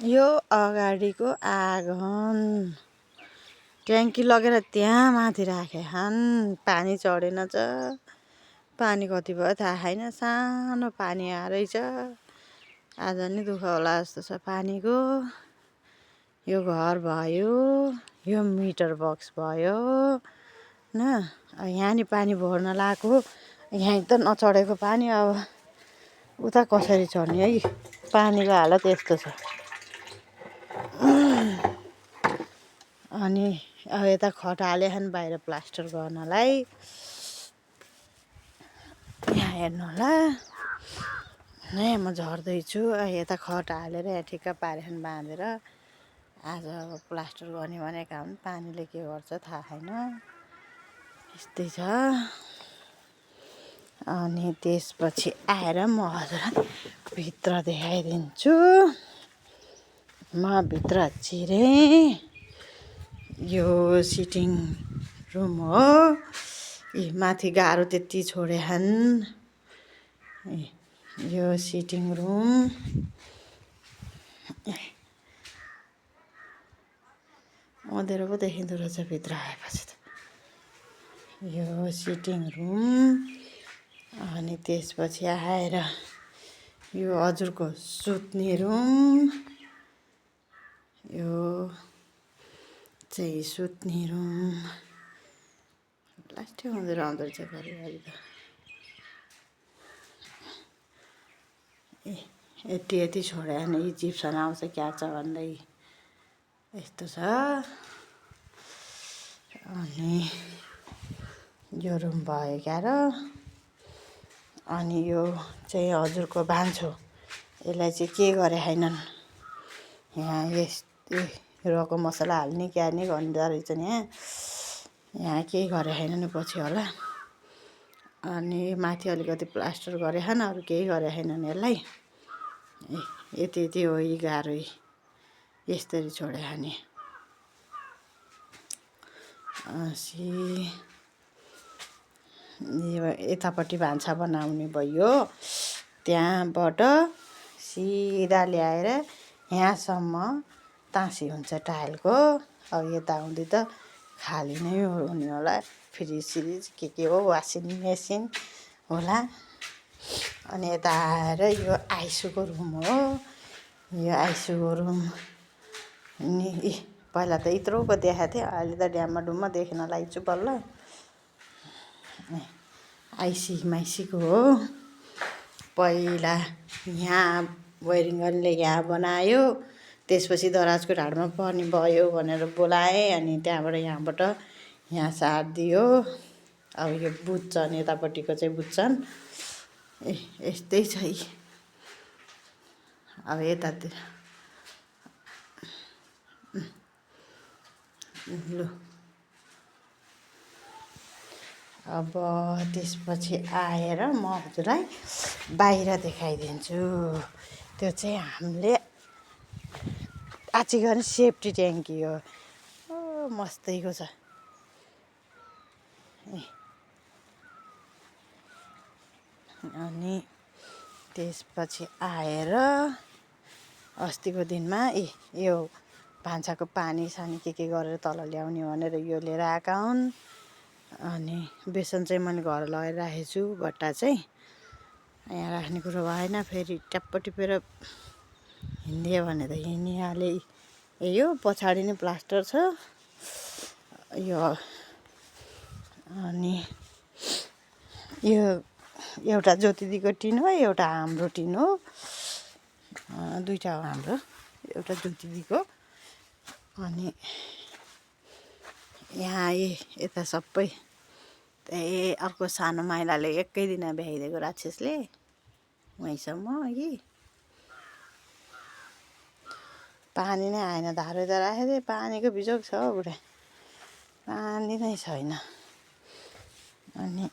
यो अगाडिको आँगन ट्याङ्की लगेर त्यहाँ माथि राखेछन्। पानी चढेन छ। पानी कति भयो थाहा छैन। सानो पानी आएछ। आज नि दुःख होला जस्तो छ पानीको। यो घर भयो। यो मिटर बक्स भयो न। यहाँ नि पानी भर्न लगाएको। यहाँ त नचढेको पानी। अब उता कसरी चढ्ने है। पानीको हालत यस्तो छ। अनि अब यता खट हालेछन् बाहिर प्लास्टर गर्नलाई। यहाँ हेर्नु होला। यहाँ म झर्दैछु। यता खट हालेर यहाँ ठिक्क पारेछन् बाँधेर। आज अब प्लास्टर गर्ने भनेका हुन्। पानीले के गर्छ थाहा छैन। यस्तै छ। अनि त्यसपछि आएर म हजुरलाई भित्र देखाइदिन्छु। म भित्र छिरेँ। यो सिटिङ रुम हो। माथि गाह्रो त्यति छोडेछन्। यो सिटिङ रुम। अँध्यारो पो देखिँदो रहेछ भित्र आएपछि त। यो सिटिङ रुम। अनि त्यसपछि आएर यो हजुरको सुत्ने रुम। यो चाहिँ सुत्ने रुम। लास्टै अँध्यारो आउँदो रहेछ घरिघरि त। यति छोड्यो भने यी चिप्सन आउँछ क्याट्छ भन्दै यस्तो छ। अनि यो रुम भयो क्या र। अनि यो चाहिँ हजुरको भान्सो। यसलाई चाहिँ के गरे छैनन्। यहाँ रको मसला हाल्ने क्यार्ने गर्दो रहेछ नि। यहाँ केही गरे छैनन् पछि होला। अनि माथि अलिकति प्लास्टर गरेछन्। अरू केही गरे छैनन् यसलाई। यति हो यी गाह्रो। यसरी छोडेछन् नि। यतापट्टि भान्सा बनाउने भयो। त्यहाँबाट सिधा ल्याएर यहाँसम्म ताँसी हुन्छ टाइलको। अब यता आउँदै त खाली नै हुने होला। फ्रिज सिरिज के हो वासिङ मेसिन होला। अनि यता आएर यो आइसुको रुम हो। यो आइसुको रुम नि पहिला त यत्रो पो देखाएको थिएँ। अहिले त ड्याममा डुममा देख्न लाग्छु बल्ल। आइसी माइसीको हो। पहिला यहाँ वायरिङ गर्नेले यहाँ बनायो। त्यसपछि दराजको ढाडमा पर्ने भयो भनेर बोलाएँ। अनि त्यहाँबाट यहाँ सारिदियो। अब यो बुझ्छन् यतापट्टिको चाहिँ बुझ्छन्। यस्तै छ। अब यतातिर लु। अब त्यसपछि आएर म हजुरलाई बाहिर देखाइदिन्छु। त्यो चाहिँ हामीले आची गर्ने सेफ्टी ट्याङ्की हो। मस्तैको छ। अनि त्यसपछि आएर अस्तिको दिनमा यो भान्साको पानी सानी के गरेर तल ल्याउने भनेर यो लिएर आएका हुन्। अनि बेसन चाहिँ मैले घर लगेर राखेको छु। बट्टा चाहिँ यहाँ राख्ने कुरो भएन। फेरि ट्याप्प टिपेर हिँडिदियो भने त हिँडिहाले। यो पछाडि नै प्लास्टर छ। यो अनि यो एउटा ज्योति दिदीको टिन हो। एउटा हाम्रो टिन हो। दुईवटा हो हाम्रो। एउटा ज्योति दिदीको। अनि यहाँ यता सबै अर्को सानो माइलाले एकै दिन भ्याइदिएको राक्षसले वहीँसम्म कि पानी नै आएन। धारो त राखेको थिएँ। पानीको बिजोग छ बुढा। पानी नै छैन। अनि